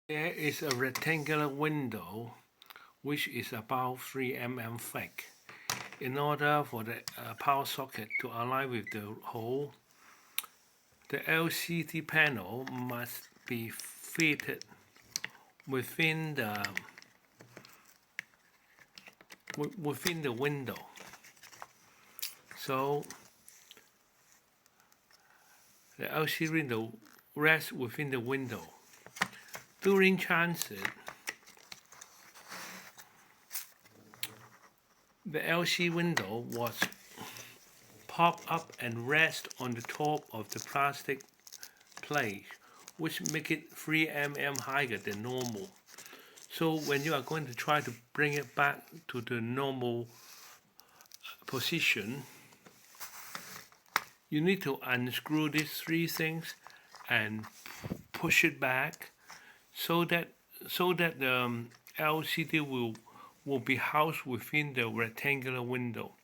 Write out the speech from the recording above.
There is a rectangular window which is about 3 mm thick. In order for the power socket to align with the hole, the LCD panel must be fitted within the window. So the LCD window rests within the window. During transit, the LCD window was pop up and rest on the top of the plastic plate, which make it 3 mm higher than normal. So when you are going to try to bring it back to the normal position, you need to unscrew these three things and push it back so that the LCD will be housed within the rectangular window.